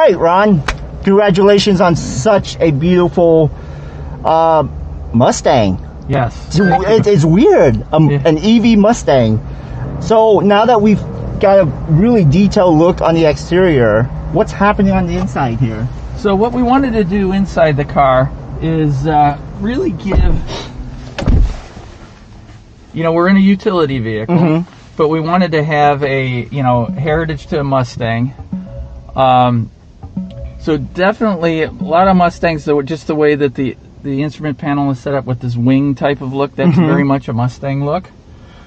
Hey, Ron, congratulations on such a beautiful Mustang. Yes. It's weird, an EV Mustang. So now that we've got a really detailed look on the exterior, what's happening on the inside here? So what we wanted to do inside the car is really give, we're in a utility vehicle, but we wanted to have a, heritage to a Mustang. So definitely a lot of Mustangs, just the way that the instrument panel is set up with this wing type of look, that's very much a Mustang look.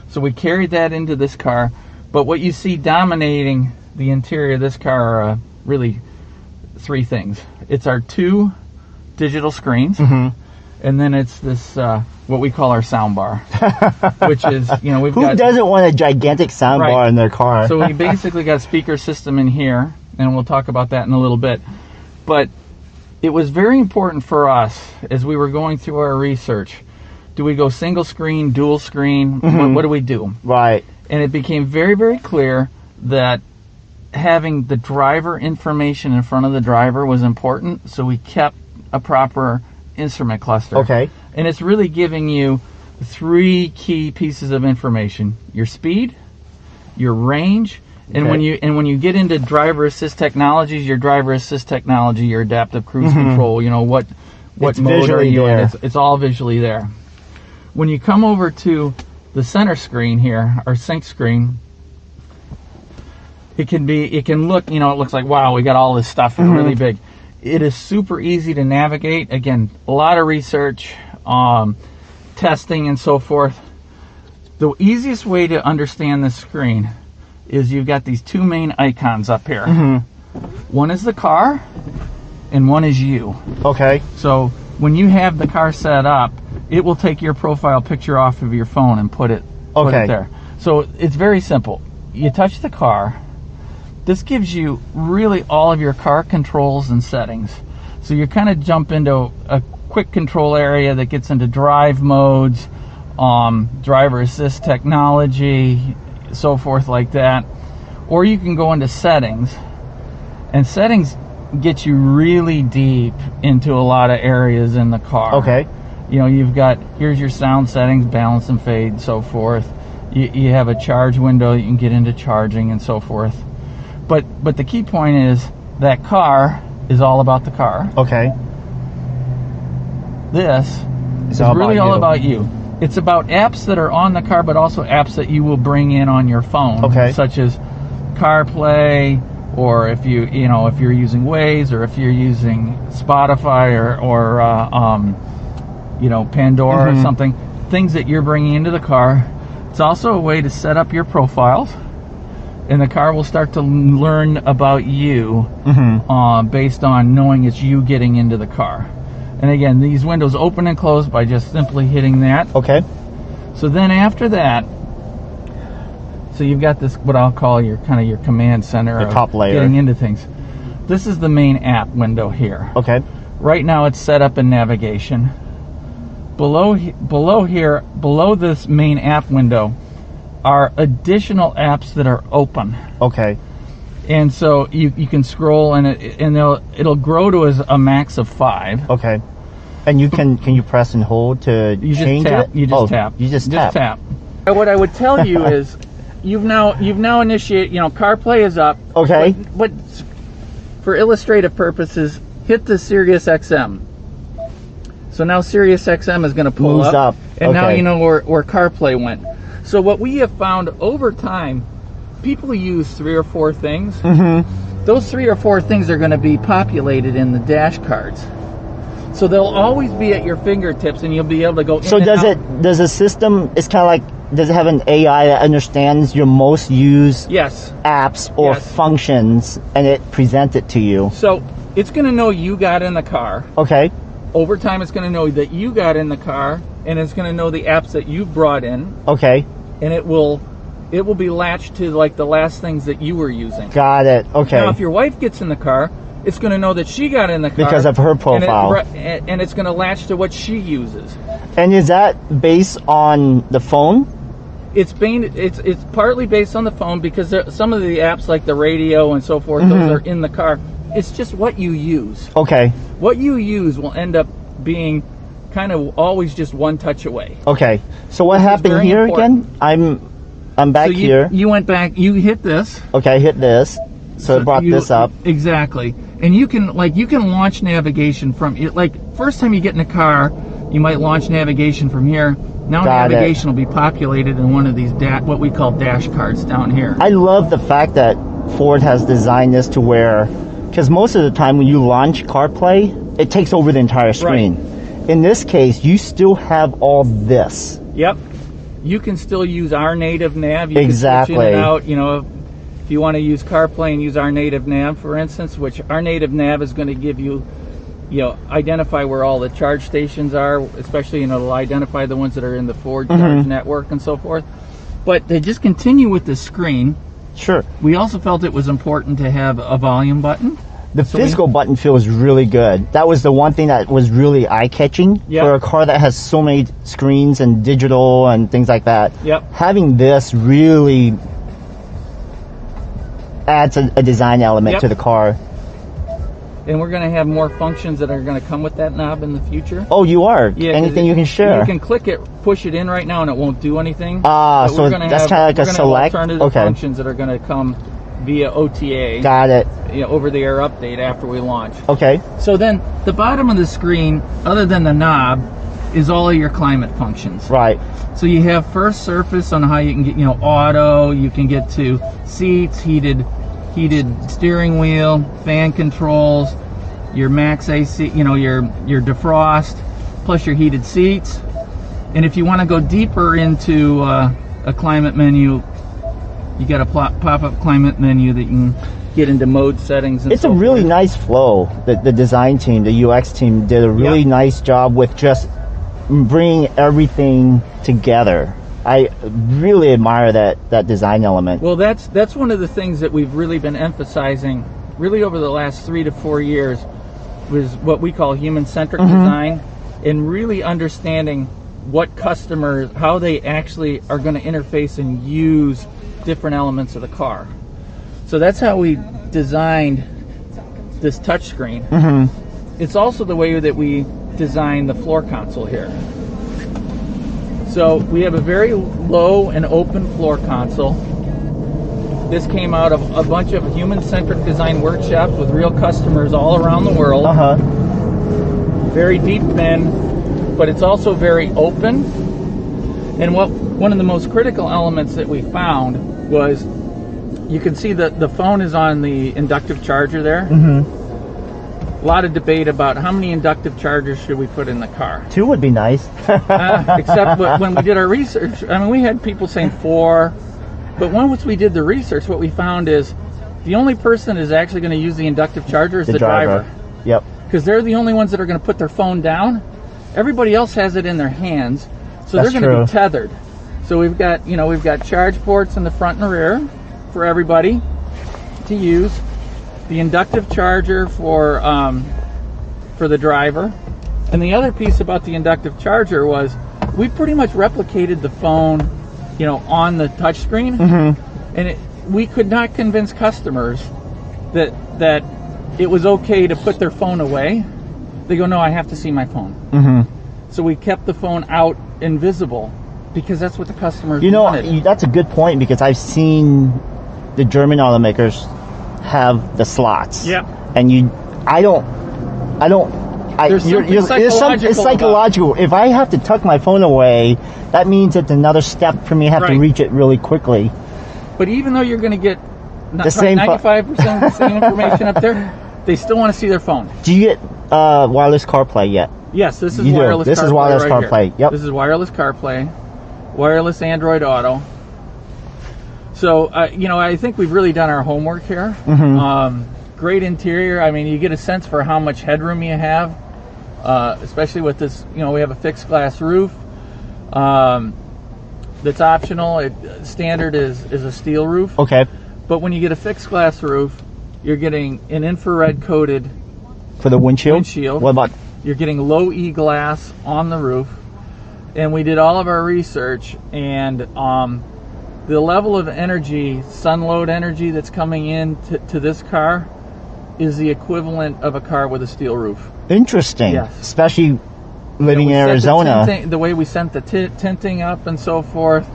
So we carried that into this car. But what you see dominating the interior of this car are really three things. It's our two digital screens, and then it's this what we call our sound bar, which is, we've got... Who doesn't want a gigantic sound bar in their car? So we basically got a speaker system in here, and we'll talk about that in a little bit. But it was very important for us as we were going through our research. Do we go single screen, dual screen? What do we do? Right. And it became very, very clear that having the driver information in front of the driver was important, so we kept a proper instrument cluster. Okay. And it's really giving you three key pieces of information: your speed, your range, and when you get into driver assist technologies, your driver assist technology, your adaptive cruise control, what mode are you in? It's all visually there. When you come over to the center screen here, our sync screen, it can look, it looks like, wow, we got all this stuff really big. It is super easy to navigate. Again, a lot of research, testing and so forth. The easiest way to understand this screen is you've got these two main icons up here. One is the car and one is you. Okay. So when you have the car set up, it will take your profile picture off of your phone and put it there. So it's very simple. You touch the car. This gives you really all of your car controls and settings. So you kind of jump into a quick control area that gets into drive modes, driver assist technology, so forth like that. Or you can go into settings, and settings get you really deep into a lot of areas in the car. Okay. You've got, here's your sound settings, balance and fade, so forth. You have a charge window, you can get into charging and so forth. But the key point is that car is all about the car. Okay. This is really all about you. It's about apps that are on the car, but also apps that you will bring in on your phone, such as CarPlay, or if you're using Waze, or if you're using Spotify or Pandora or something, things that you're bringing into the car. It's also a way to set up your profiles, and the car will start to learn about you based on knowing it's you getting into the car. And again, these windows open and close by just simply hitting that. Okay. So then after that, so you've got this, what I'll call your command center, the top layer, getting into things. This is the main app window here. Okay. Right now it's set up in navigation. Below this main app window are additional apps that are open. Okay. And so you can scroll, and it'll grow to a max of 5. Okay. And can you press and hold to change it? You just tap. You just tap. What I would tell you is you've now initiated, CarPlay is up. Okay. But for illustrative purposes, hit the Sirius XM. So now Sirius XM is going to pull up. And now you know where CarPlay went. So what we have found over time, people use 3 or 4 things. Those 3 or 4 things are going to be populated in the dash cards. So they'll always be at your fingertips, and you'll be able to go in. So does the system, it's kind of like, does it have an AI that understands your most used apps or functions, and it presents it to you? So it's going to know you got in the car. Okay. Over time, it's going to know that you got in the car, and it's going to know the apps that you brought in. Okay. And it will be latched to like the last things that you were using. Got it. Okay. Now, if your wife gets in the car, it's going to know that she got in the car because of her profile, and it's going to latch to what she uses. And is that based on the phone? It's partly based on the phone, because some of the apps like the radio and so forth, those are in the car. it's just what you use. Okay. What you use will end up being kind of always just one touch away. Okay. So what happened here again? I'm back here. You went back. You hit this. Okay, I hit this. So it brought this up. Exactly. And you can launch navigation from it. Like first time you get in a car, you might launch navigation from here. Now navigation will be populated in one of these what we call dash cards down here. I love the fact that Ford has designed this to where, because most of the time when you launch CarPlay, it takes over the entire screen. Right. In this case, you still have all this. Yep. You can still use our native nav. You exactly. Can switch in and out. You know, if you want to use CarPlay and use our native nav, for instance, which our native nav is going to give you, identify where all the charge stations are, especially, it'll identify the ones that are in the Ford charge network and so forth. But to just continue with the screen, sure. We also felt it was important to have a volume button. The physical button feels really good. That was the one thing that was really eye-catching for a car that has so many screens and digital and things like that. Yep. Having this really adds a design element to the car. And we're going to have more functions that are going to come with that knob in the future. Oh, you are? Yeah. Anything you can share? You can click it, push it in right now, and it won't do anything. So that's kind of like a select? Alternative functions that are going to come via OTA. Got it. Over-the-air update after we launch. Okay. So then the bottom of the screen, other than the knob, is all of your climate functions. Right. So you have first surface on how you can get, auto, you can get to seats, heated steering wheel, fan controls, your max AC, your defrost, plus your heated seats. And if you want to go deeper into a climate menu, you got a pop-up climate menu that you can get into mode settings. It's a really nice flow. The design team, the UX team did a really nice job with just bringing everything together. I really admire that design element. Well, that's one of the things that we've really been emphasizing really over the last 3 to 4 years was what we call human-centric design, and really understanding what customers, how they actually are going to interface and use different elements of the car. So that's how we designed this touchscreen. It's also the way that we designed the floor console here. So we have a very low and open floor console. This came out of a bunch of human-centric design workshops with real customers all around the world. Very deep bin, but it's also very open. And one of the most critical elements that we found was, you can see that the phone is on the inductive charger there. A lot of debate about how many inductive chargers should we put in the car. 2 would be nice. Except when we did our research, I mean, we had people saying 4, but once we did the research, what we found is the only person that is actually going to use the inductive charger is the driver. Yep. Because they're the only ones that are going to put their phone down. Everybody else has it in their hands, so they're going to be tethered. So we've got charge ports in the front and rear for everybody to use. The inductive charger for the driver. And the other piece about the inductive charger was we pretty much replicated the phone, on the touchscreen, and we could not convince customers that it was okay to put their phone away. They go, no, I have to see my phone. So we kept the phone out invisible because that's what the customers wanted. That's a good point, because I've seen the German automakers have the slots. Yeah. And it's psychological. If I have to tuck my phone away, that means it's another step for me. I have to reach it really quickly. But even though you're going to get 95% of the same information up there, they still want to see their phone. Do you get wireless CarPlay yet? Yes, this is wireless CarPlay. This is wireless CarPlay. Yep. This is wireless CarPlay, wireless Android Auto. So, I think we've really done our homework here. Great interior. I mean, you get a sense for how much headroom you have, especially with this. We have a fixed glass roof that's optional. Standard is a steel roof. Okay. But when you get a fixed glass roof, you're getting an infrared coated for the windshield. What about? You're getting low E glass on the roof, and we did all of our research, and the level of energy, sun load energy that's coming in to this car is the equivalent of a car with a steel roof. Interesting. Yes. Especially living in Arizona. The way we sent the tinting up and so forth,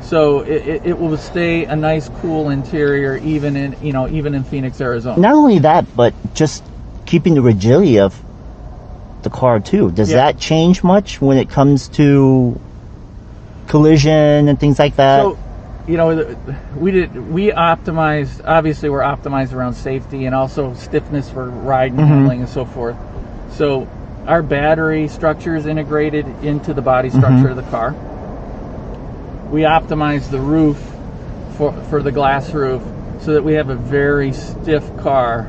so it will stay a nice, cool interior even in Phoenix, Arizona. Not only that, but just keeping the rigidity of the car too. Does that change much when it comes to collision and things like that? So, we optimized. Obviously, we're optimized around safety and also stiffness for ride and handling and so forth. So, our battery structure is integrated into the body structure of the car. We optimize the roof for the glass roof so that we have a very stiff car,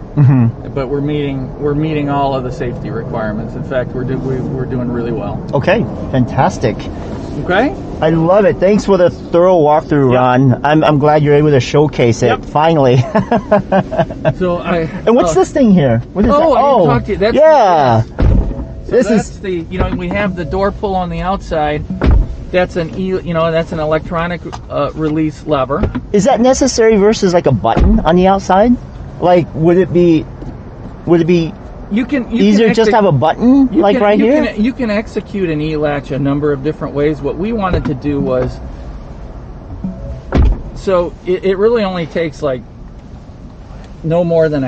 but we're meeting all of the safety requirements. In fact, we're doing really well. Okay, fantastic. Okay, I love it. Thanks for the thorough walkthrough, Ron. I'm glad you're able to showcase it finally. So and what's this thing here? What is that? Oh, I didn't talk to you. That's this is we have the door pull on the outside. That's an that's an electronic release lever. Is that necessary versus like a button on the outside? Like, would it be easier to just have a button right here? You can execute an E-Latch a number of different ways. What we wanted to do was, so it really only takes like no more than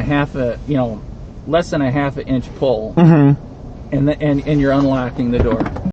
less than a half an inch pull, and you're unlocking the door.